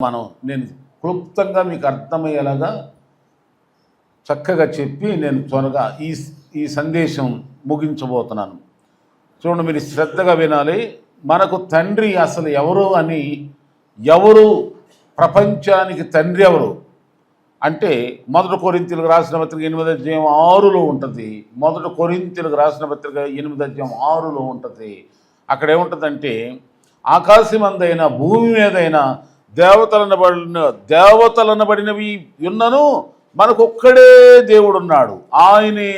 నేను క్లుప్తంగా మీకు అర్థమయ్యేలాగా చక్కగా చెప్పి నేను త్వరగా ఈ సందేశం ముగించబోతున్నాను. చూడండి, మీరు శ్రద్ధగా వినాలి. మనకు తండ్రి అసలు ఎవరు అని, ఎవరు ప్రపంచానికి తండ్రి ఎవరు అంటే 1 కొరింథీయులకు రాసిన పత్రిక 8:6 ఉంటుంది. 1 కొరింథీయులకు రాసిన పత్రిక 8:6 ఉంటుంది. అక్కడ ఏముంటుందంటే, ఆకాశమందైన భూమి మీదైన దేవతలనబడినవి ఉన్నను మనకు ఒక్కడే దేవుడున్నాడు, ఆయనే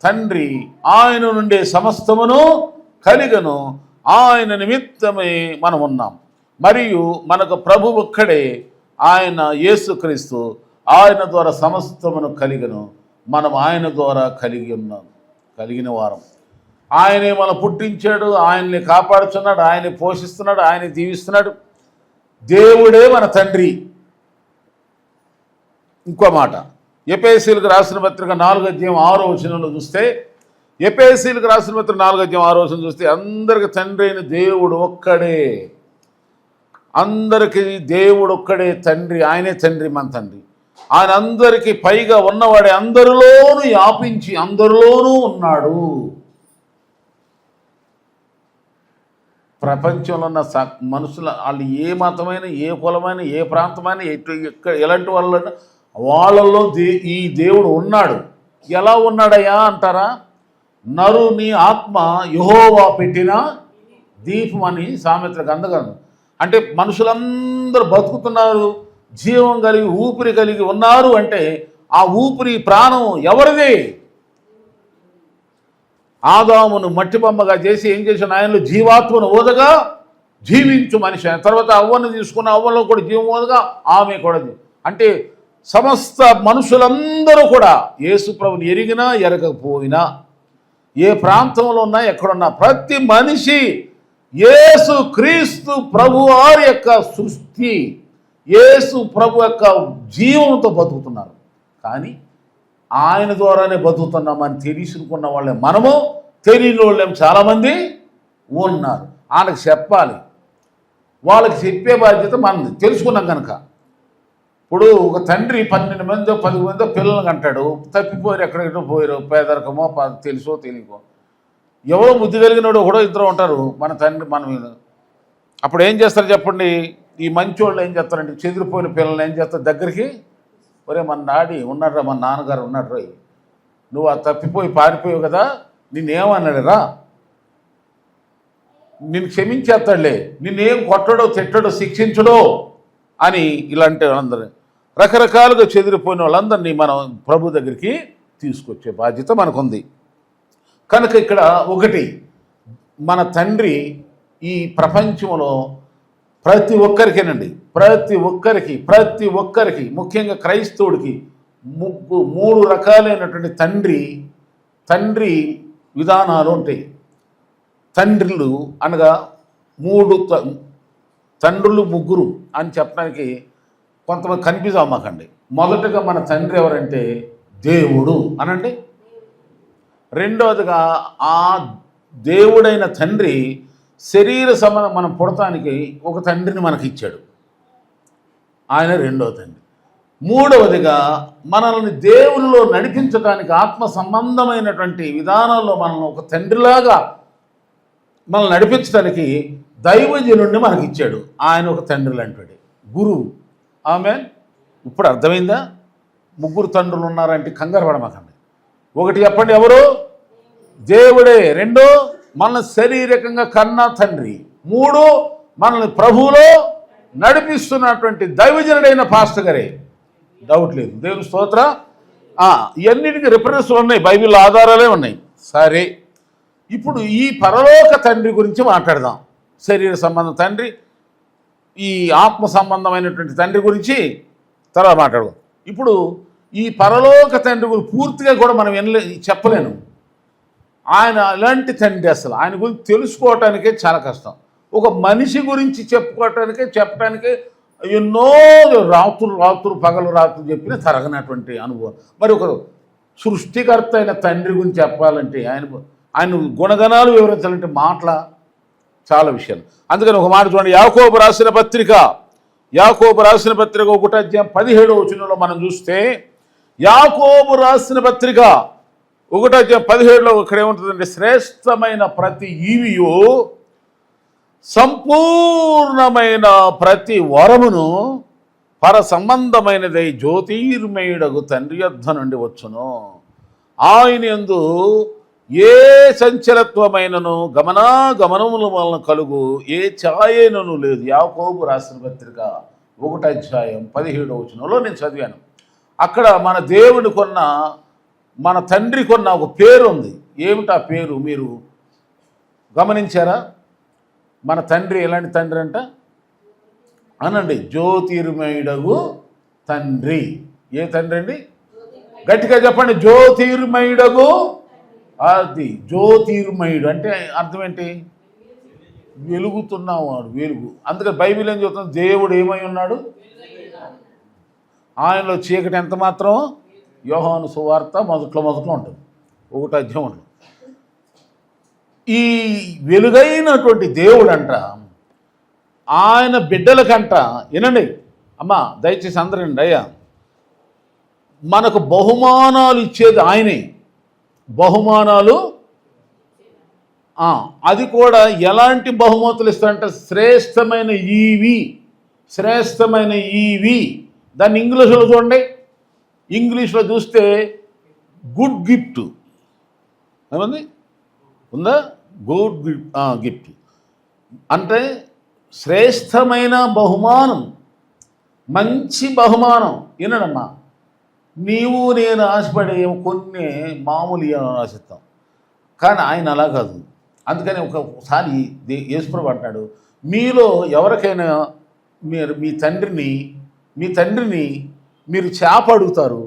తండ్రి, ఆయన నుండే సమస్తమును కలిగను, ఆయన నిమిత్తమే మనం ఉన్నాం. మరియు మనకు ప్రభు ఒక్కడే, ఆయన యేసుక్రీస్తు, ఆయన ద్వారా సమస్తమును కలిగను, మనం ఆయన ద్వారా కలిగిన వారం. ఆయనే మనం పుట్టించాడు, ఆయన్ని కాపాడుతున్నాడు, ఆయన్ని పోషిస్తున్నాడు, ఆయన్ని దీవిస్తున్నాడు. దేవుడే మన తండ్రి. ఇంకో మాట, ఎఫెసీయులకు రాసిన పత్రిక 4:6 చూస్తే, ఎఫెసీయులకు రాసిన పత్రిక 4:6 చూస్తే, అందరికి తండ్రి అయిన దేవుడు ఒక్కడే, అందరికీ దేవుడు ఒక్కడే తండ్రి, ఆయనే తండ్రి, మన తండ్రి. ఆయన అందరికీ పైగా ఉన్నవాడే, అందరిలోనూ వ్యాపించి అందరిలోనూ ఉన్నాడు. ప్రపంచంలో ఉన్న మనుషుల వాళ్ళు ఏ మతమైన, ఏ కులమైన, ఏ ప్రాంతమైన, ఎలాంటి వాళ్ళలో ఈ దేవుడు ఉన్నాడు. ఎలా ఉన్నాడయ్యా అంటారా? నరుని ఆత్మ యెహోవా పెట్టిన దీపం అని సామెతలకు అందగలదు. అంటే మనుషులందరూ బతుకుతున్నారు, జీవం కలిగి ఊపిరి కలిగి ఉన్నారు అంటే ఆ ఊపిరి ప్రాణం ఎవరిది? ఆదామును మట్టి బొమ్మగా చేసి ఏం చేసిన, ఆయనలో జీవాత్మను ఓదగా జీవించు మనిషి. తర్వాత అవ్వను తీసుకున్న, అవ్వలో కూడా జీవం ఓదగా ఆమె కూడా. అంటే సమస్త మనుషులందరూ కూడా యేసు ప్రభుని ఎరిగినా ఎరగకపోయినా, ఏ ప్రాంతంలో ఉన్నా ఎక్కడున్నా, ప్రతి మనిషి యేసు క్రీస్తు ప్రభు వారి యొక్క సృష్టి, యేసు ప్రభు యొక్క జీవంతో బతుకుతున్నారు. కానీ ఆయన ద్వారానే బతుకుతున్నామని తెలుసుకున్న వాళ్ళే మనము, తెలియని వాళ్ళేం చాలామంది ఉన్నారు. ఆయనకు చెప్పాలి, వాళ్ళకి చెప్పే బాధ్యత మనది. తెలుసుకున్నాం కనుక. ఇప్పుడు ఒక తండ్రి 12 మందో 10 మందో పిల్లలను అంటాడు, తప్పిపోయారు, ఎక్కడెక్కడో పోయారు, పేదరికమో తెలుసో తెలియకో, ఎవరో బుద్ధి కలిగినోడు ఒకడో ఇద్దరు ఉంటారు మన తండ్రి మన మీద. అప్పుడు ఏం చేస్తారు చెప్పండి? ఈ మంచోళ్ళు ఏం చేస్తారంటే, చెదిరిపోయిన పిల్లలు ఏం చేస్తారు, దగ్గరికి, ఒరే మన డాడీ ఉన్నాడు రా, మన నాన్నగారు ఉన్నాడు రా, నువ్వు ఆ తప్పిపోయి పారిపోయావు కదా, నిన్నేమన్నాడు రా, నిన్ను క్షమించేస్తాడులే, నిన్నేం కొట్టడో తిట్టడో శిక్షించడో అని. ఇలాంటి వాళ్ళందరూ రకరకాలుగా చెదిరిపోయిన వాళ్ళందరినీ మనం ప్రభు దగ్గరికి తీసుకొచ్చే బాధ్యత మనకుంది. కనుక ఇక్కడ ఒకటి, మన తండ్రి ఈ ప్రపంచంలో ప్రతి ఒక్కరికేనండి, ప్రతి ఒక్కరికి ముఖ్యంగా క్రైస్తవుడికి 3 రకాలైనటువంటి తండ్రి విధానాలు ఉంటాయి. తండ్రులు అనగా 3 తండ్రులు 3 అని చెప్పడానికి కొంతమంది కన్ఫ్యూజ్ అవ్వమాకండి. మొదటగా మన తండ్రి ఎవరంటే దేవుడు అనండి. రెండవదిగా ఆ దేవుడైన తండ్రి శరీర సంబంధం మనం పుడటానికి ఒక తండ్రిని మనకి ఇచ్చాడు, ఆయన రెండవ తండ్రి. మూడవదిగా మనల్ని దేవునిలో నడిపించడానికి ఆత్మ సంబంధమైనటువంటి విధానాల్లో మనల్ని ఒక తండ్రిలాగా మనల్ని నడిపించడానికి దైవజనుడిని మనకి ఇచ్చాడు, ఆయన ఒక తండ్రి లాంటి గురువు. ఆమె ఇప్పుడు అర్థమైందా? 3 తండ్రులు ఉన్నారంటే కంగారు పడమాకండి. ఒకటి చెప్పండి, ఎవరు? దేవుడే. 2 మనల్ని శారీరకంగా కన్నా తండ్రి. 3 మనల్ని ప్రభువులో నడిపిస్తున్నటువంటి దైవజనుడైన పాస్టర్ గారే. డౌట్ లేదు. దేవుని స్తోత్ర. ఇవన్నిటికీ రిఫరెన్స్ ఉన్నాయి, బైబిల్ ఆధారాలే ఉన్నాయి. సరే, ఇప్పుడు ఈ పరలోక తండ్రి గురించి మాట్లాడదాం. శరీర సంబంధం తండ్రి, ఈ ఆత్మ సంబంధమైనటువంటి తండ్రి గురించి తర్వాత మాట్లాడదాం. ఇప్పుడు ఈ పరలోక తండ్రి గురించి పూర్తిగా కూడా మనం చెప్పలేను. ఆయన ఎలాంటి తండ్రి, అసలు ఆయన గురించి తెలుసుకోవటానికే చాలా కష్టం. ఒక మనిషి గురించి చెప్పటానికే ఎన్నో రాత్రులు పగలు రాత్రులు చెప్పిన తరగనటువంటి అనుభవం. మరి ఒక సృష్టికర్త అయిన తండ్రి గురించి చెప్పాలంటే, ఆయన గుణగణాలు వివరించాలంటే చాలా విషయాలు. అందుకని ఒక మాట చూడండి, యాకోబు రాసిన పత్రిక యాకోబు రాసిన పత్రిక 1:17 మనం చూస్తే, యాకోబు రాసిన పత్రిక 1:17 ఇక్కడ ఏముంటుందంటే, శ్రేష్టమైన ప్రతి ఈవియు సంపూర్ణమైన ప్రతి వరమును పర సంబంధమైనదై జ్యోతిర్మయుడగు తండ్రి యొద్ద నుండి వచ్చును. ఆయన యందు ఏ సంచలత్వమైనను గమనముల వలన కలుగు ఏ ఛాయనను లేదు. యాకోబు రాసిన పత్రిక 1:17 నేను చదివాను. అక్కడ మన దేవుని కొన్న, మన తండ్రి కొన్న ఒక పేరు ఉంది. ఏమిటా పేరు మీరు గమనించారా? మన తండ్రి ఎలాంటి తండ్రి అంట అనండి? జ్యోతిర్మయుడగు తండ్రి. ఏ తండ్రి అండి? గట్టిగా చెప్పండి. జ్యోతిర్మయుడగు. అది జ్యోతిర్మయుడు అంటే అర్థం ఏంటి? వెలుగుతున్నవాడు, వెలుగు. అందుకని బైబిల్ ఏం చెబుతుంది? దేవుడు ఏమై ఉన్నాడు? ఆయనలో చీకటి ఎంత మాత్రం? యోహాను సువార్త మొదట్లో ఉంటుంది, 1 ఈ వెలుగైనటువంటి దేవుడంట ఆయన బిడ్డలకంట, వినండి అమ్మా దయచేసి అందరండి అయ్యా, మనకు బహుమానాలు ఇచ్చేది ఆయనే. బహుమానాలు అది కూడా ఎలాంటి బహుమతులు ఇస్తారంటే శ్రేష్టమైన ఈవి. దాన్ని ఇంగ్లీష్లో చూడండి. ఇంగ్లీష్లో చూస్తే గుడ్ గిఫ్ట్ ఏమంది ఉందా? గుడ్ గిఫ్ట్ అంటే శ్రేష్టమైన బహుమానం, మంచి బహుమానం. వినడమ్మా, నీవు నేను ఆశపడే కొన్ని మామూలు ఆశిస్తాం, కానీ ఆయన అలా కాదు. అందుకని ఒకసారి యేసుప్రభు అంటాడు, మీలో ఎవరికైనా మీ తండ్రిని మీరు చేప అడుగుతారు,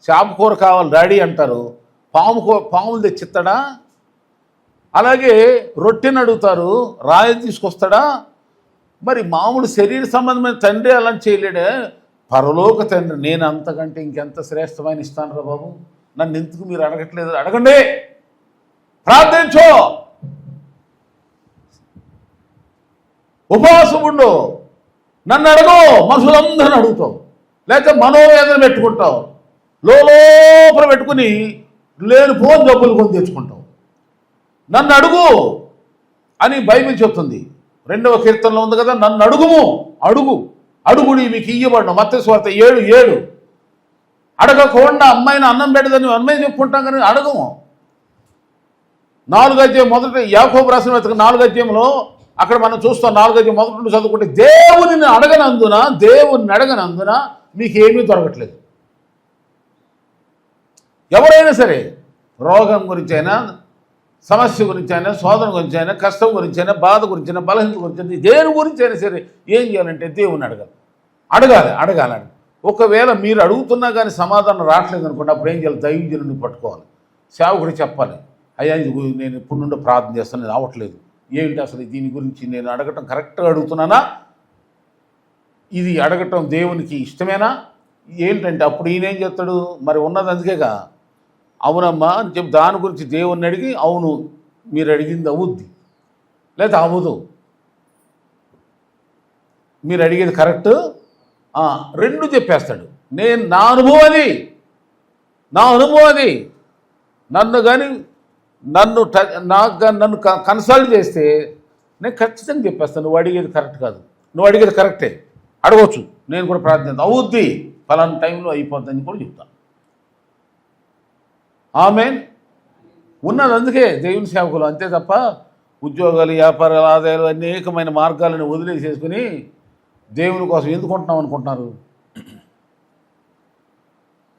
చేప కూర కావాలి డాడీ అంటారు, పాములు తెచ్చిస్తాడా? అలాగే రొట్టెని అడుగుతారు, రాయి తీసుకొస్తాడా? మరి మామూలు శరీర సంబంధమైన తండ్రి అలా చేయలేడే. పరలోక తండ్రి నేను అంతకంటే ఇంకెంత శ్రేష్టమైన ఇస్తాను రా బాబు, నన్ను ఎందుకు మీరు అడగట్లేదు? అడగండి, ప్రార్థించో, ఉపవాసం ఉండు, నన్ను అడగో. మనుషులందరిని అడుగుతావు, లేకపోతే మనోవేదన పెట్టుకుంటావు, లోపల పెట్టుకుని లేని ఫోన్ జబ్బులు కొని తెచ్చుకుంటావు. నన్ను అడుగు అని బైబిల్ చెప్తుంది. 2వ కీర్తనలో ఉంది కదా, నన్ను అడుగుడి మీకు ఇయ్యబడను. మత్తయి సువార్త 7:7. అడగకుండా అమ్మాయిని అన్నం పెట్టదని అమ్మాయి చెప్పుకుంటాం, కానీ అడగము. 4వ అధ్యాయం మొదటి యాకోబు రాసిన పత్రిక 4వ అధ్యాయంలో అక్కడ మనం చూస్తాం. 4వ అధ్యాయం మొదటి నుండి చదువుకుంటే, దేవుని అడగనందున మీకేమీ దొరకట్లేదు. ఎవరైనా సరే, రోగం గురించి అయినా, సమస్య గురించి అయినా, శోధన గురించి అయినా, కష్టం గురించి అయినా, బాధ గురించి అయినా, బలహీనత గురించి అయినా, దేని గురించి అయినా సరే ఏం చేయాలంటే దేవుని అడగాలి. ఒకవేళ మీరు అడుగుతున్నా కానీ సమాధానం రావట్లేదు అనుకోండి, అప్పుడు ఏం చేయాలి? దైవజనుడిని పట్టుకోవాలి, సేవకుడు చెప్పాలి, అయ్యా ఇది నేను ఇప్పుడు నుండి ప్రార్థన చేస్తాను, నేను రావట్లేదు, ఏంటి అసలు దీని గురించి నేను అడగటం కరెక్ట్గా అడుగుతున్నానా? ఇది అడగటం దేవునికి ఇష్టమేనా? ఏంటంటే అప్పుడు ఈయన ఏం చెప్తాడు? మరి ఉన్నది అందుకేగా, అవునమ్మా అని చెప్పి దాని గురించి దేవుణ్ణి అడిగి, అవును మీరు అడిగింది అవుద్ది, లేదా అవ్వదు, మీరు అడిగేది కరెక్ట్, 2 చెప్పేస్తాడు. నా అనుభవం అది. నన్ను కన్సల్ట్ చేస్తే నేను ఖచ్చితంగా చెప్పేస్తాను, నువ్వు అడిగేది కరెక్ట్ కాదు, నువ్వు అడిగేది కరెక్టే, అడగవచ్చు, నేను కూడా ప్రార్థన అవుద్ది, ఫలానా టైంలో అయిపోద్దని కూడా చెప్తాను. ఆమేన్. ఉన్నది అందుకే దేవుని సేవకులు, అంతే తప్ప ఉద్యోగాలు, వ్యాపారాలు, ఆదాయాలు, అనేకమైన మార్గాలను వదిలేసేసుకుని దేవుని కోసం ఎందుకు ఉంటున్నాం అనుకుంటున్నారు?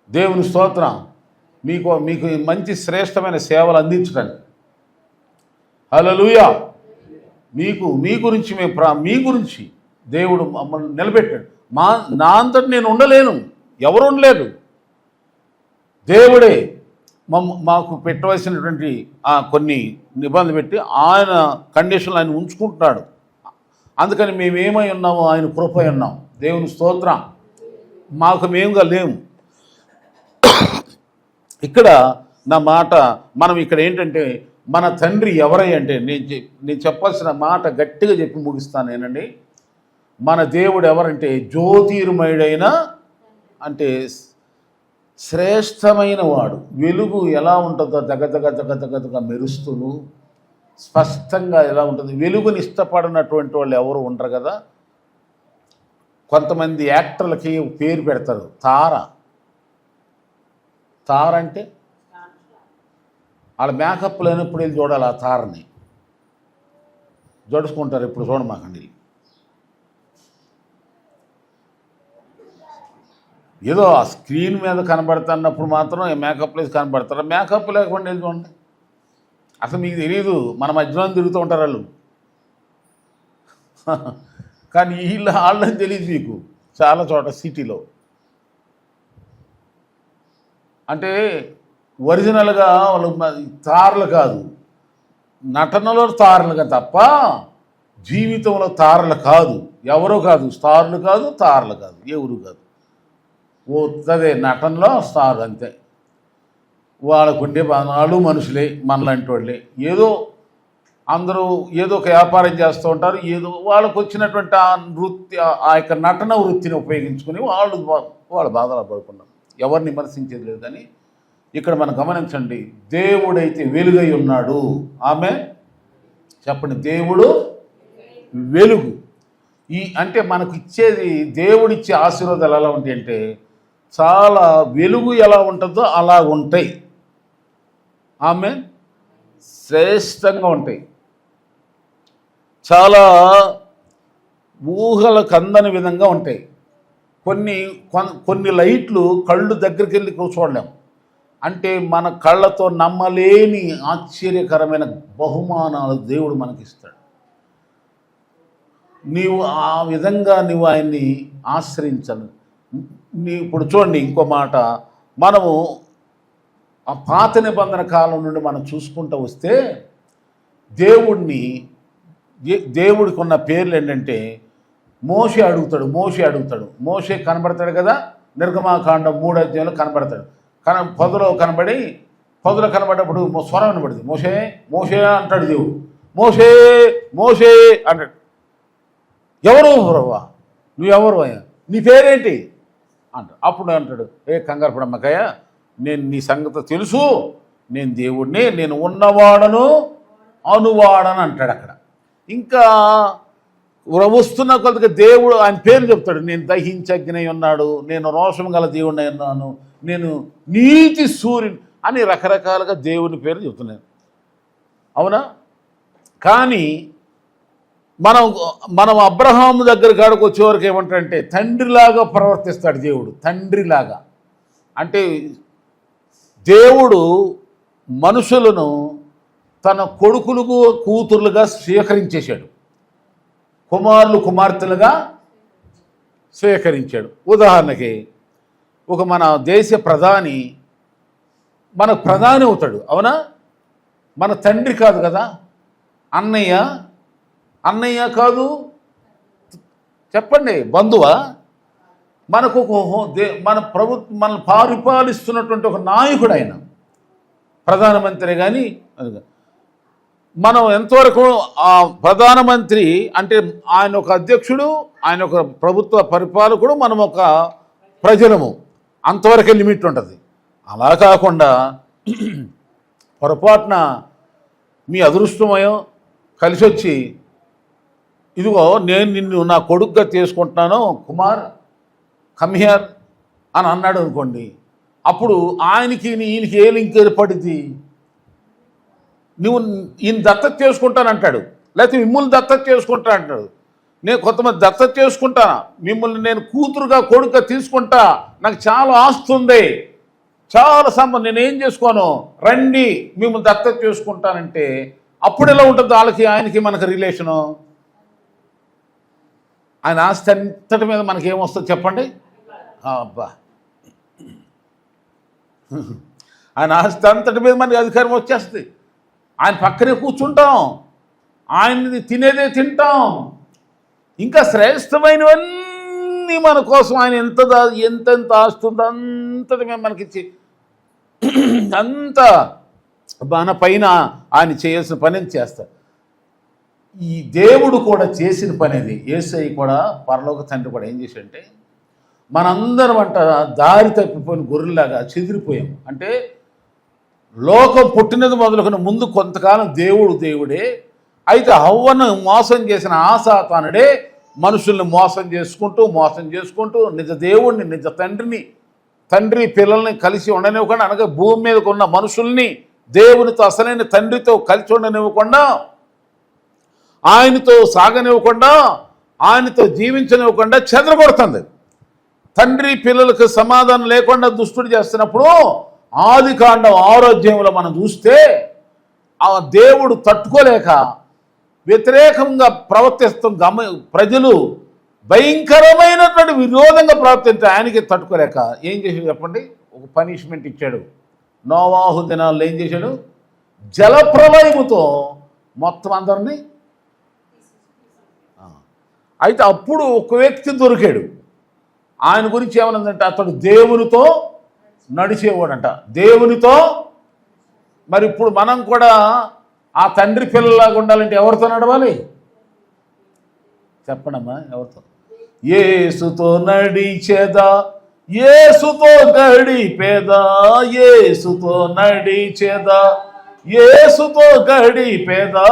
దేవుని స్తోత్రం. మీకు మంచి శ్రేష్టమైన సేవలు అందించడానికి. హల్లెలూయా. మీ గురించి దేవుడు మమ్మల్ని నిలబెట్టాడు. నా అంతటి నేను ఉండలేను, ఎవరు ఉండలేరు, దేవుడే మాకు పెట్టవలసినటువంటి కొన్ని నిబంధనలు పెట్టి ఆయన కండిషన్లు ఆయన ఉంచుకుంటున్నాడు. అందుకని మేమేమై ఉన్నామో ఆయన కృపై ఉన్నాం. దేవుని స్తోత్రం. మాకు మేముగా లేము. ఇక్కడ నా మాట మనం ఇక్కడ ఏంటంటే, మన తండ్రి ఎవరై అంటే, నేను చెప్పాల్సిన మాట గట్టిగా చెప్పి ముగిస్తాను. ఏనండి, మన దేవుడు ఎవరంటే జ్యోతిర్మయుడైన, అంటే శ్రేష్టమైన వాడు. వెలుగు ఎలా ఉంటుందో దగదగ మెరుస్తూను స్పష్టంగా ఎలా ఉంటుంది. వెలుగుని ఇష్టపడినటువంటి వాళ్ళు ఎవరు ఉండరు కదా. కొంతమంది యాక్టర్లకి పేరు పెడతారు తార. తార అంటే వాళ్ళ మేకప్ లేనప్పుడు వెళ్ళి చూడాలి ఆ తారని. జడుచుకుంటారు, ఇప్పుడు చూడమాకండి. ఏదో ఆ స్క్రీన్ మీద కనబడుతున్నప్పుడు మాత్రం మేకప్ లేసి కనబడతారు. మేకప్ లేకుండా వెళ్ళి చూడండి, అసలు మీకు తెలియదు. మన మధ్యలో తిరుగుతూ ఉంటారు వాళ్ళు. కానీ వాళ్ళని తెలియదు మీకు చాలా చోట సిటీలో. అంటే ఒరిజినల్గా వాళ్ళు తారలు కాదు, నటనలో తారలుగా తప్ప జీవితంలో తారలు కాదు. ఎవరో కాదు, స్టార్లు కాదు, తారలు కాదు, ఎవరు కాదు. పోతుంది నటనలో స్టార్ అంతే. వాళ్ళకు ఉండే వాళ్ళు మనుషులే, మనలాంటి వాళ్ళే. ఏదో అందరూ ఏదో ఒక వ్యాపారం చేస్తూ ఉంటారు. ఏదో వాళ్ళకు వచ్చినటువంటి ఆ వృత్తి, ఆ యొక్క నటన వృత్తిని ఉపయోగించుకొని వాళ్ళు బాధలు పడుకున్నారు. ఎవరిని విమర్శించేది లేదు. కానీ ఇక్కడ మనం గమనించండి, దేవుడైతే వెలుగై ఉన్నాడు. ఆమె చెప్పండి, దేవుడు వెలుగు. అంటే మనకు ఇచ్చేది, దేవుడిచ్చే ఆశీర్వాదాలు ఎలా ఉంటాయి అంటే చాలా వెలుగు ఎలా ఉంటుందో అలా ఉంటాయి. ఆమె శ్రేష్టంగా ఉంటాయి. చాలా ఊహలకు అందని విధంగా ఉంటాయి. కొన్ని లైట్లు కళ్ళు దగ్గరికి వెళ్ళి చూడలేము. అంటే మన కళ్ళతో నమ్మలేని ఆశ్చర్యకరమైన బహుమానాలు దేవుడు మనకిస్తాడు. నీవు ఆ విధంగా నువ్వు ఆయన్ని ఆశ్రయించాలి. ఇప్పుడు చూడండి, ఇంకో మాట, మనము ఆ పాత నిబంధన కాలం నుండి మనం చూసుకుంటూ వస్తే దేవుడికి ఉన్న పేర్లు ఏంటంటే మోషే అడుగుతాడు. మోషే కనబడతాడు కదా, నిర్గమాకాండం 3వ అధ్యాయంలో కనబడతాడు. పొదలో కనబడ్డప్పుడు స్వరం వినబడింది. మోషే మోషే అంటాడు దేవుడు. మోషే మోషే అంటాడు. ఎవరు ప్రభువా, నువ్వెవరు అయ్యా, నీ పేరేంటి అంటాడు. అప్పుడు అంటాడు, కంగారు పడమ్మకయ్య, నేను నీ సంగతి తెలుసు, నేను దేవుడిని, నేను ఉన్నవాడను అనువాడను అంటాడు. అక్కడ ఇంకా వస్తున్న కొద్దిగా దేవుడు ఆయన పేరు చెప్తాడు. నేను దహించగ్నై ఉన్నాడు, నేను రోషం గల దేవుడిని ఉన్నాను, నేను నీతి సూర్యుని అని రకరకాలుగా దేవుని పేరు చెప్తున్నాను. అవునా? కానీ మనం అబ్రహాము దగ్గర కాడికి వచ్చేవరకు ఏమంటాడంటే తండ్రిలాగా ప్రవర్తిస్తాడు దేవుడు. తండ్రిలాగా అంటే దేవుడు మనుషులను తన కొడుకులుగా కూతుర్లుగా స్వీకరించేశాడు, కుమారులు కుమార్తెలుగా స్వీకరించాడు. ఉదాహరణకి మన దేశ ప్రధాని మనకు ప్రధాని అవుతాడు. అవునా? మన తండ్రి కాదు కదా, అన్నయ్య కాదు, చెప్పండి, బంధువా? మనకు మన పరిపాలిస్తున్నటువంటి ఒక నాయకుడు ఆయన, ప్రధానమంత్రి. కానీ మనం ఎంతవరకు ఆ ప్రధానమంత్రి అంటే ఆయన ఒక అధ్యక్షుడు, ఆయన ఒక ప్రభుత్వ పరిపాలకుడు, మనం ఒక ప్రజలము, అంతవరకే లిమిట్ ఉంటుంది. అలా కాకుండా పొరపాటున మీ అదృష్టమయం కలిసి వచ్చి, ఇదిగో నేను నిన్ను నా కొడుకుగా తీసుకుంటున్నాను, కుమార్ కమ్ హియర్ అని అన్నాడు అనుకోండి, అప్పుడు ఈయనకి ఏ లింక్ ఏర్పడింది? నువ్వు ఈయన దత్తత చేసుకుంటానంటాడు, లేకపోతే మిమ్మల్ని దత్తత చేసుకుంటా అంటాడు. నేను కొంతమంది దత్తత చేసుకుంటా, మిమ్మల్ని నేను కూతురుగా కొడుకుగా తీసుకుంటా, నాకు చాలా ఆస్తి ఉంది, చాలా సంబంధం, నేనేం చేసుకోను, రండి మిమ్మల్ని దత్తత చేసుకుంటానంటే అప్పుడు ఎలా ఉంటుంది వాళ్ళకి ఆయనకి మనకు రిలేషను? ఆయన ఆస్తి అంతటి మీద మనకేమొస్తుంది చెప్పండి? అబ్బా, ఆయన ఆస్తి అంతటి మీద మనకి అధికారం వచ్చేస్తుంది. ఆయన పక్కనే కూర్చుంటాం, ఆయనది తినేదే తింటాం, ఇంకా శ్రేష్టమైనవన్నీ మన కోసం ఆయన ఎంతెంత ఆస్తుందో అంతటి మేము మనకిచ్చి అంత మన పైన ఆయన చేయాల్సిన పనిని చేస్తారు. ఈ దేవుడు కూడా చేసిన పని అది. యేసయ్య కూడా పరలోక తండ్రి కూడా ఏం చేశాడంటే, మనందరం అంట దారి తప్పిపోయిన గొర్రెలాగా చెదిరిపోయాం. అంటే లోకం పుట్టినది మొదలుకొని ముందు కొంతకాలం దేవుడే, అయితే హవ్వను మోసం చేసిన ఆ సాతానుడే మనుషుల్ని మోసం చేసుకుంటూ నిజ దేవుణ్ణి, నిజ తండ్రి పిల్లల్ని కలిసి ఉండనివ్వకుండా, అనగా భూమి మీదకు ఉన్న మనుషుల్ని దేవునితో, అసలైన తండ్రితో కలిసి ఉండనివ్వకుండా, ఆయనతో సాగనివ్వకుండా, ఆయనతో జీవించనివ్వకుండా చెదరగొడుతుంది. తండ్రి పిల్లలకు సమాధానం లేకుండా దుష్టుడు చేస్తున్నప్పుడు ఆదికాండం 6వ అధ్యాయంలో మనం చూస్తే ఆ దేవుడు తట్టుకోలేక వ్యతిరేకంగా ప్రవర్తిస్తాం. ప్రజలు భయంకరమైనటువంటి విరోధంగా ప్రవర్తించే ఆయనకి తట్టుకోలేక ఏం చేశాడు చెప్పండి? ఒక పనిష్మెంట్ ఇచ్చాడు. నోవాహు దినాల్లో ఏం చేశాడు? జలప్రలయముతో మొత్తం అందరినీ. అయితే అప్పుడు ఒక వ్యక్తి దొరికాడు. ఆయన గురించి ఏమన్నదంటే, అతడు దేవునితో నడిచేవాడంట. దేవునితో. మరి ఇప్పుడు మనం కూడా ఆ తండ్రి పిల్లలాగా ఉండాలంటే ఎవరితో నడవాలి చెప్పండమ్మా? ఎవరితో? యేసుతో నడిచేదా, యేసుతో గడిపేదా, యేసుతో నడిచేదా, యేసుతో గడిపేదా,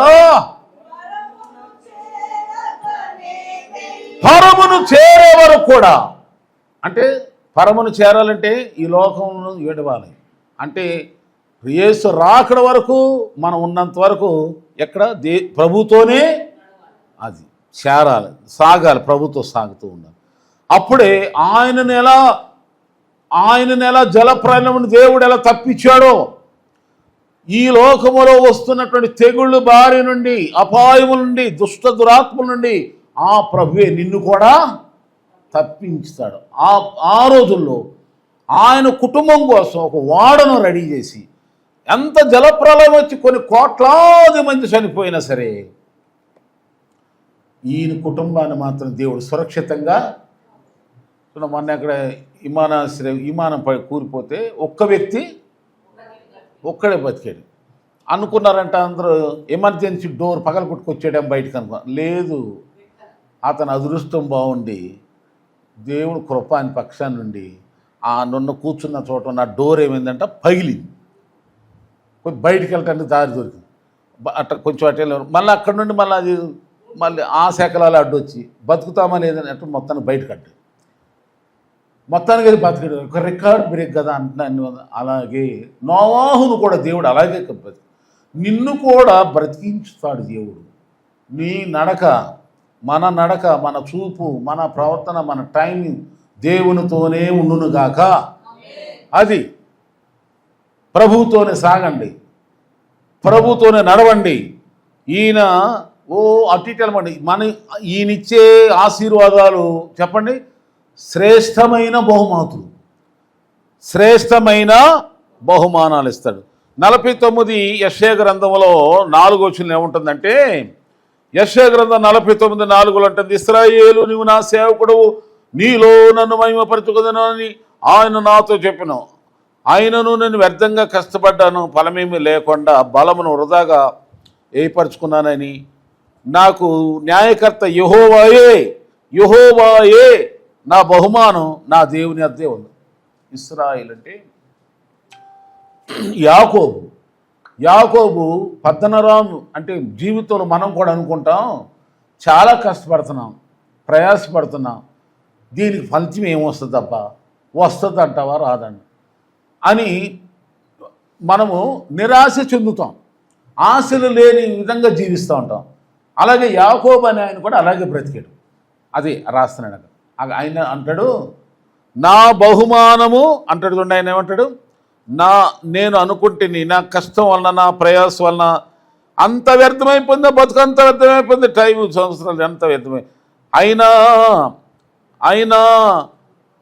పరమును చేరే వరకు కూడా. అంటే పరమును చేరాలంటే ఈ లోకంలో ఏడవాలి. అంటే యేసు రాకడ వరకు మనం ఉన్నంత వరకు ఎక్కడ ప్రభుతోనే అది చేరాలి, సాగాలి, ప్రభుతో సాగుతూ ఉండాలి. అప్పుడే ఆయనను ఎలా జలప్రలయం దేవుడు ఎలా తప్పించాడో, ఈ లోకములో వస్తున్నటువంటి తెగుళ్ళు బారి నుండి, అపాయముల నుండి, దుష్ట దురాత్మల నుండి ఆ ప్రభువే నిన్ను కూడా తప్పించుతాడు. ఆ రోజుల్లో ఆయన కుటుంబం కోసం ఒక ఓడను రెడీ చేసి, ఎంత జలప్రలయం వచ్చి కొన్ని కోట్లాది మంది చనిపోయినా సరే ఈయన కుటుంబాన్ని మాత్రం దేవుడు సురక్షితంగా. మొన్న అక్కడ విమానం కూలిపోతే ఒక్క వ్యక్తి ఒక్కడే బతికాడు. అనుకున్నారంట అందరూ ఎమర్జెన్సీ డోర్ పగలగొట్టుకొచ్చాడేం బయటకు అనుకో. లేదు, అతను అదృష్టం బాగుండి దేవుడు కృప అని పక్షాన్ని నుండి ఆ నున్న కూర్చున్న చోట ఉన్న డోర్ ఏమైందంట పగిలింది. కొంచెం బయటికి వెళ్ళటానికి దారి దొరికింది. అట్లా కొంచెం అటు మళ్ళీ అక్కడ నుండి మళ్ళీ ఆ శాఖలాలు అడ్డొచ్చి బతుకుతామా లేదని అంటే మొత్తానికి బయటకు అడ్డు. మొత్తానికి అది బతికాడు. ఒక రికార్డ్ బ్రేక్ కదా అంటున్నాను. అలాగే నోవాహును కూడా దేవుడు అలాగే నిన్ను కూడా బ్రతికించుతాడు దేవుడు. నీ నడక, మన చూపు, మన ప్రవర్తన, మన టైమింగ్ దేవునితోనే ఉండునుగాక. అది ప్రభుతోనే సాగండి, ప్రభుతోనే నడవండి. ఈయన అటు ఇటు అనమాట. ఈయనిచ్చే ఆశీర్వాదాలు చెప్పండి, శ్రేష్టమైన బహుమానాలు ఇస్తాడు. 49 యెషయా గ్రంథంలో 4వ వచనం ఏముంటుందంటే, యెషయా గ్రంథం 49:4 అంటుంది, ఇశ్రాయేలు నీవు నా సేవకుడు, నీలో నన్ను మహిమపరచుకొదనని ఆయన నాతో చెప్పెను. ఆయనను నేను వ్యర్థంగా కష్టపడ్డాను, ఫలమేమీ లేకుండా బలమును వృధాగా ఏర్పరచుకున్నానని. నాకు న్యాయకర్త యెహోవాయే నా బహుమానం నా దేవుని అద్దే ఉంది. ఇశ్రాయేలు అంటే యాకోబు పద్దనరాము. అంటే జీవితంలో మనం కూడా అనుకుంటాం చాలా కష్టపడుతున్నాం, ప్రయాసపడుతున్నాం, దీనికి ఫలితం ఏమొస్తుందబ్బా, వస్తుంది అంటావా రాదండి అని మనము నిరాశ చెందుతాం, ఆశలు లేని విధంగా జీవిస్తూ ఉంటాం. అలాగే యాకోబు అనే ఆయన కూడా అలాగే బ్రతికాడు. అది రాస్తున్నాడు. ఆయన అంటాడు నా బహుమానము అంటాడు. చూడండి ఆయన ఏమంటాడు, నేను అనుకుంటేని నా కష్టం వలన, నా ప్రయాసం వలన అంత వ్యర్థమైపోయిందో, బతుకు అంత వ్యర్థమైపోయింది, టైం సంవత్సరాలు ఎంత వ్యర్థమై అయినా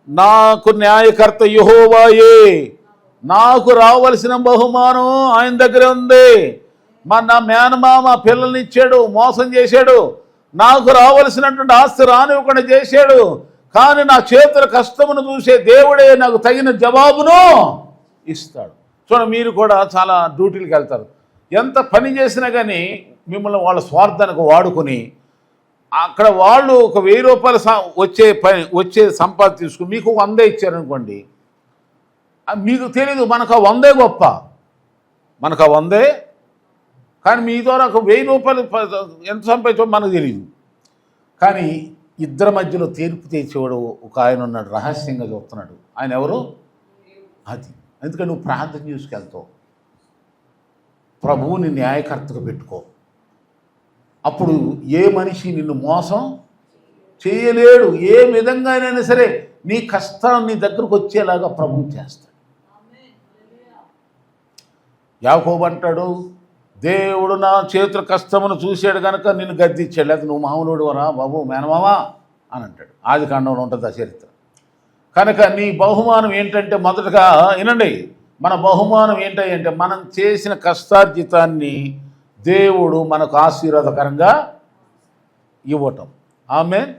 నాకు న్యాయకర్త యెహోవాయే, నాకు రావలసిన బహుమానం ఆయన దగ్గరే ఉంది. నా మేనమామ పిల్లల్ని ఇచ్చాడు, మోసం చేశాడు, నాకు రావలసినటువంటి ఆస్తి రానివ్వకుండా చేశాడు. కానీ నా చేతుల కష్టమును చూసే దేవుడే నాకు తగిన జవాబును ఇస్తాడు. చూడండి, మీరు కూడా చాలా డ్యూటీలకు వెళ్తారు, ఎంత పని చేసినా కానీ మిమ్మల్ని వాళ్ళ స్వార్థానికి వాడుకొని అక్కడ వాళ్ళు ఒక 1000 రూపాయలు వచ్చే సంపాదన తీసుకుని మీకు 100 ఇచ్చారనుకోండి, మీకు తెలీదు మనకు ఆ 100 గొప్ప, మనకు ఆ 100, కానీ మీ ద్వారా ఒక 1000 రూపాయలు ఎంత సంపాదించో మనకు తెలియదు. కానీ ఇద్దరి మధ్యలో తీర్పు తెచ్చేవాడు ఒక ఆయన ఉన్నాడు, రహస్యంగా చూస్తున్నాడు. ఆయన ఎవరు? అది. ఎందుకంటే నువ్వు ప్రార్థన చేసుకెళ్తావు, ప్రభువుని న్యాయకర్తగా పెట్టుకో. అప్పుడు ఏ మనిషి నిన్ను మోసం చేయలేడు. ఏ విధంగా అయినా సరే నీ కష్టం నీ దగ్గరకు వచ్చేలాగా ప్రభువు చేస్తాడు. యాకోబు అంటాడు, దేవుడు నా చేతుల కష్టమును చూశాడు కనుక నిన్ను గద్దించాడు, లేదా నువ్వు మామూలుడు వరా బాబు మేనమావా అని అంటాడు. ఆదికాండంలో ఉంటుంది ఆ చరిత్ర. కనుక నీ బహుమానం ఏంటంటే, మొదటగా వినండి, మన బహుమానం ఏంటంటే మనం చేసిన కష్టార్జితాన్ని దేవుడు మనకు ఆశీర్వాదకరంగా ఇవ్వటం. ఆమేన్.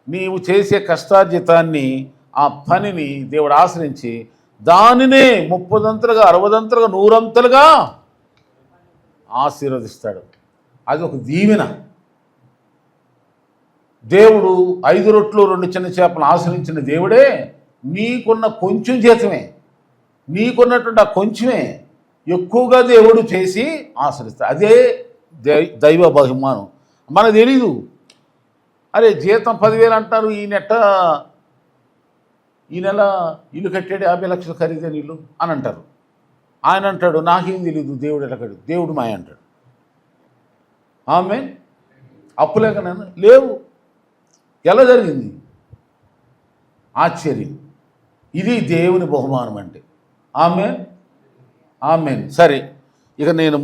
నీవు చేసే కష్టార్జితాన్ని, ఆ పనిని దేవుడు ఆశ్రయించి దానినే 30 60 100 ఆశీర్వదిస్తాడు. అది ఒక దీవెన. దేవుడు 5 రొట్లు 2 చిన్న చేపలు ఆశ్రయించిన దేవుడే నీకున్న కొంచెం జీతమే, నీకున్నటువంటి ఆ కొంచెమే ఎక్కువగా దేవుడు చేసి ఆశ్రయిస్తాడు. అదే దైవ బహుమానం. మనకు తెలీదు. అరే జీతం 10,000 అంటారు, ఈ నెల ఇల్లు కట్టాడు 50 లక్షలు ఖరీదైన ఇల్లు అని అంటారు. ఆయన అంటాడు నాకేం తెలీదు దేవుడు ఎట్లా కట్టాడు, దేవుడు మాయ అంటాడు. ఆమేన్. అప్పులేకనా లేవు. ఎలా జరిగింది? ఆశ్చర్యం. ఇది దేవుని బహుమానం అంటే. ఆమేన్, ఆమేన్. సరే, ఇక నేను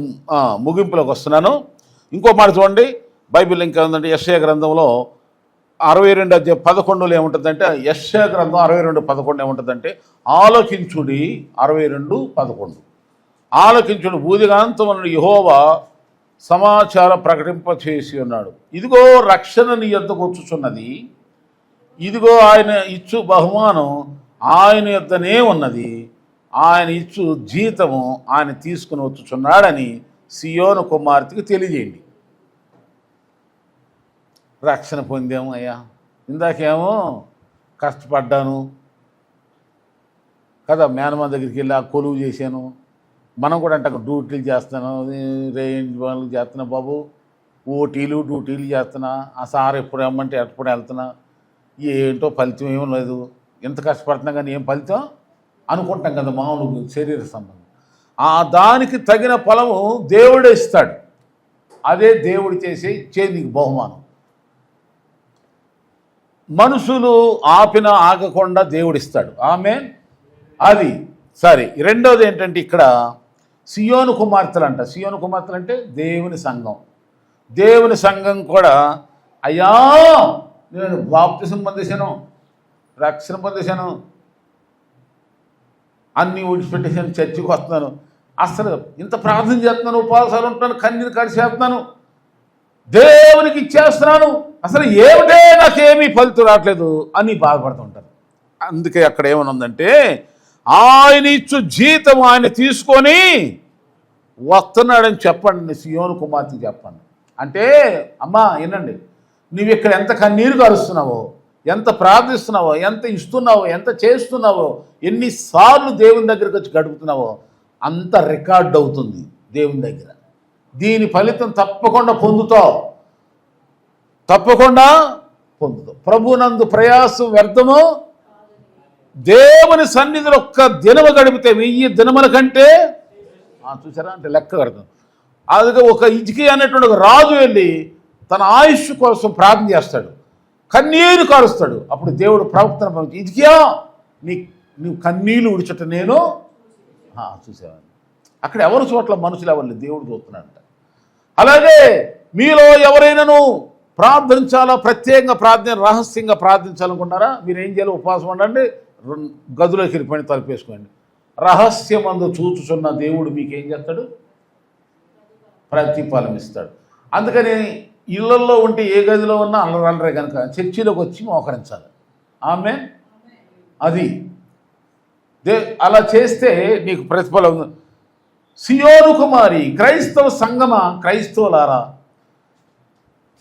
ముగింపులోకి వస్తున్నాను. ఇంకో మాట చూడండి, బైబిల్ ఇంకా ఉందంటే యెషయా గ్రంథంలో 62:11 ఏముంటుందంటే, యెషయా గ్రంథం 62:11 ఏముంటుందంటే, ఆలోకించుడి 62:11 ఆలోకించుడు, భూదిగాంతములను యెహోవా సమాచారం ప్రకటింపచేసి ఉన్నాడు. ఇదిగో రక్షణ నీ యొద్దకు వచ్చుచున్నది, ఇదిగో ఆయన ఇచ్చు బహుమానం ఆయన యొద్దనే ఉన్నది, ఆయన ఇచ్చు జీతము ఆయన తీసుకుని వచ్చుచున్నాడని సియోను కుమార్తెకి తెలియజేయండి. రక్షణ పొందాము అయ్యా, ఇందాకేమో కష్టపడ్డాను కదా, మేనమా దగ్గరికి వెళ్ళి ఆ కొలువు చేశాను, మనం కూడా అంటే డ్యూటీలు చేస్తాను, రేంజ్ పనులు చేస్తున్నా బాబు, ఓటీలు డ్యూటీలు చేస్తున్నా, ఆ సార్ ఎప్పుడు రమ్మంటే ఎప్పుడు వెళ్తున్నా, ఏంటో ఫలితం ఏమీ లేదు, ఎంత కష్టపడుతున్నా కానీ ఏం ఫలితం అనుకుంటాం కదా మామూలు శరీర సంబంధం. దానికి తగిన ఫలము దేవుడే ఇస్తాడు. అదే దేవుడు ఇచ్చే నీకు బహుమానం. మనుషులు ఆగకుండా దేవుడిస్తాడు. ఆమేన్. అది సరే. రెండోది ఏంటంటే, ఇక్కడ సియోను కుమార్తెలు అంట. సియోను కుమార్తెలు అంటే దేవుని సంఘం. దేవుని సంఘం కూడా అయ్యా నేను బాప్తిసం పొందేశాను, రక్షణ పొందేశాను, అన్నీ విడిచిపెట్టేసాను, చర్చికి వస్తున్నాను, అసలు ఇంత ప్రార్థన చేస్తున్నాను, ఉపవాసాలు ఉంటున్నాను, కన్నీరు కడిచేస్తున్నాను, దేవునికి ఇచ్చేస్తున్నాను, అసలు ఏమిటే నాకేమీ ఫలితం రావట్లేదు అని బాధపడుతుంటారు. అందుకే అక్కడ ఏమని ఉందంటే, ఆయన ఇచ్చు జీతం ఆయన తీసుకొని వస్తున్నాడని చెప్పండి, సియోను కుమార్తెకి చెప్పండి. అంటే అమ్మా వినండి, నువ్వు ఇక్కడ ఎంత కన్నీరు కరుస్తున్నావో, ఎంత ప్రార్థిస్తున్నావో, ఎంత ఇస్తున్నావో, ఎంత చేస్తున్నావో, ఎన్నిసార్లు దేవుని దగ్గరికి వచ్చి గడుపుతున్నావో అంత రికార్డ్ అవుతుంది దేవుని దగ్గర. దీని ఫలితం తప్పకుండా పొందుతావు, తప్పకుండా పొందుతావు. ప్రభునందు ప్రయాసం వ్యర్థము, దేవుని సన్నిధిలో ఒక్క దినము గడిపితే 1000 దినముల కంటే చూసారా అంటే లెక్క కడతాం. అందుకే ఒక హిజ్కియా అనేటువంటి ఒక రాజు వెళ్ళి తన ఆయుష్ కోసం ప్రార్థన చేస్తాడు, కన్నీరు కారుస్తాడు. అప్పుడు దేవుడు ప్రవక్తను పంపించి, హిజ్కియా నీవు కన్నీళ్ళు ఉడిచట నేను చూసేవాడిని. అక్కడ ఎవరు చోట్ల మనుషులు ఎవరు దేవుడు చూస్తున్నాడంట. అలాగే మీలో ఎవరైనాను ప్రార్థించాలో, ప్రత్యేకంగా రహస్యంగా ప్రార్థించాలనుకున్నారా, మీరు ఏం చేయాలి? ఉపవాసం ఉండండి, గదిలోకి వెళ్ళిపోయి తలుపేసుకోండి. రహస్యమందు చూచుచున్న దేవుడు మీకేం చేస్తాడు? ప్రతిఫలం ఇస్తాడు. అందుకని ఇళ్లలో ఉంటే ఏ గదిలో ఉన్నా అల్లరల్లరే కనుక చర్చిలోకి వచ్చి మోకరించాలి. ఆమేన్. అది అలా చేస్తే నీకు ప్రతిఫలం. సియోను కుమారి, క్రైస్తవ సంగమ, క్రైస్తవులారా,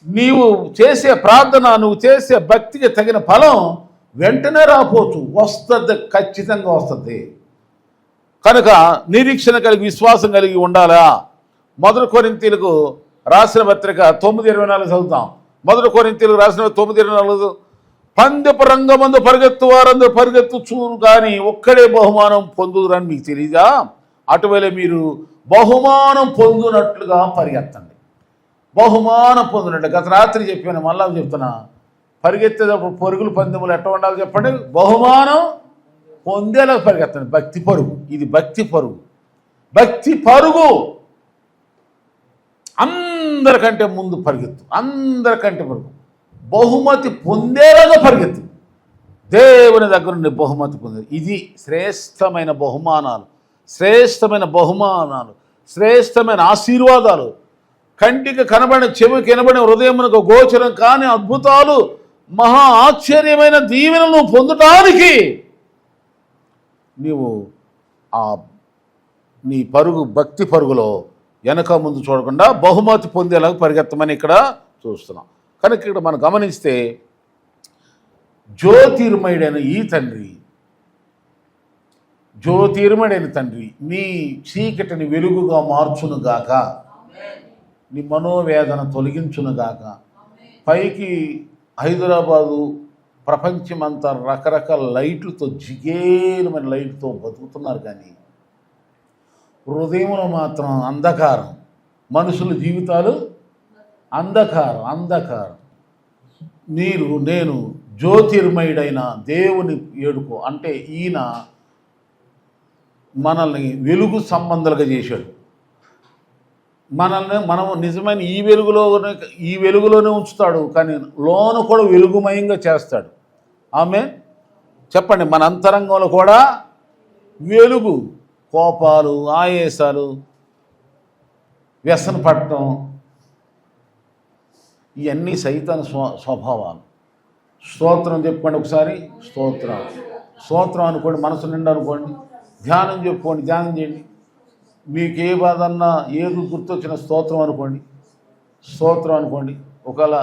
నీవు చేసే ప్రార్థన, నువ్వు చేసే భక్తికి తగిన ఫలం వెంటనే రాపోవచ్చు, వస్తుంది, ఖచ్చితంగా వస్తుంది. కనుక నిరీక్షణ కలిగి విశ్వాసం కలిగి ఉండాలా. 1 కొరింథీయులకు రాసిన పత్రిక 9:24 చదువుతాం. 1 కొరింథీయులకు రాసిన 9:24, పందెపు రంగమందు పరిగెత్తు వారందరూ పరిగెత్తుచూరు కానీ ఒక్కడే బహుమానం పొందుదురని మీకు తెలియదా? అటువలే మీరు బహుమానం పొందునట్లుగా పరిగెత్తండి. బహుమానం పొందినట్టు గత రాత్రి చెప్పాను, మళ్ళా చెప్తున్నా. పరిగెత్తేటప్పుడు పరుగులు పందెములు ఎట్లా ఉండాలి చెప్పండి? బహుమానం పొందేలా పరిగెత్తండి. భక్తి పరుగు, ఇది భక్తి పరుగు. భక్తి పరుగు అందరికంటే ముందు పరిగెత్తు, అందరికంటే పరుగు, బహుమతి పొందేలాగా పరిగెత్తు. దేవుని దగ్గర నుండి బహుమతి పొందేది. ఇది శ్రేష్టమైన బహుమానాలు, శ్రేష్టమైన బహుమానాలు, శ్రేష్టమైన ఆశీర్వాదాలు. కంటికి కనబడిన, చెవికి వినబడిన, హృదయమునకు గోచరం కాని అద్భుతాలు, మహా ఆశ్చర్యమైన దీవెనలు పొందటానికి నీవు నీ పరుగు, భక్తి పరుగులో వెనక ముందు చూడకుండా బహుమతి పొందేలాగా పరిగెత్తమని ఇక్కడ చూస్తున్నాం. కనుక ఇక్కడ మనం గమనిస్తే జ్యోతిర్మయుడైన ఈ తండ్రి, జ్యోతిర్మయుడైన తండ్రి నీ చీకటిని వెలుగుగా మార్చునుగాక, నీ మనోవేదన తొలగించునుగాక. పైకి హైదరాబాదు, ప్రపంచమంతా రకరకాల లైట్లతో, జిగేలమైన లైట్తో బతుకుతున్నారు, కానీ హృదయంలో మాత్రం అంధకారం. మనుషుల జీవితాలు అంధకారం, అంధకారం. నేను జ్యోతిర్మయుడైన దేవుని ఏడుకో అంటే ఈయన మనల్ని వెలుగు సంబంధాలుగా చేశాడు. మనము నిజమైన ఈ వెలుగులోనే ఉంచుతాడు, కానీ లోన కూడా వెలుగుమయంగా చేస్తాడు. ఆమె చెప్పండి, మన అంతరంగంలో కూడా వెలుగు. కోపాలు, ఆయేసాలు, వ్యసన పడటం, ఇవన్నీ సైతాను స్వభావాలు. స్తోత్రం చెప్పుకోండి ఒకసారి, స్తోత్రం, స్తోత్రం అనుకోండి, మనసు నిండా అనుకోండి. ధ్యానం చెప్పుకోండి, ధ్యానం చేయండి. మీకు ఏ బాధ అన్నా, ఏది గుర్తొచ్చిన స్తోత్రం అనుకోండి, స్తోత్రం అనుకోండి. ఒకవేళ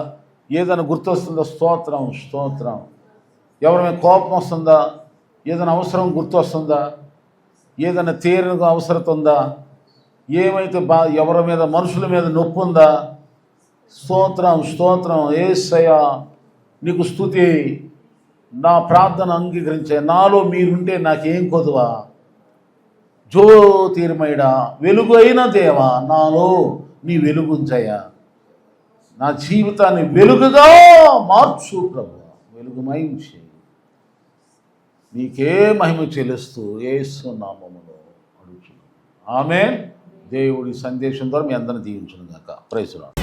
ఏదైనా గుర్తొస్తుందో స్తోత్రం, స్తోత్రం. ఎవరి మీద కోపం వస్తుందా, ఏదైనా అవసరం గుర్తొస్తుందా, ఏదైనా తీరని అవసరం ఉందా, ఏమైతే ఎవరి మీద, మనుషుల మీద నొప్పి ఉందా, స్తోత్రం, స్తోత్రం. యేసయ్యా నీకు స్తుతి, నా ప్రార్థన అంగీకరించే, నాలో మీరుంటే నాకేం కొదువా, జ్యోతిర్మయుడా, వెలుగు అయిన దేవా, నాలో నీ వెలుగుంచయ్యా, నా జీవితాన్ని వెలుగుగా మార్చు ప్రభు, వెలుగుమయం చేయి. నీకే మహిమ చెల్లిస్తూ యేసు నామములో అడుగుచున్నాను. ఆమేన్. దేవుడి సందేశం ద్వారా మీ అందరిని దీవించును గాక. Praise lord.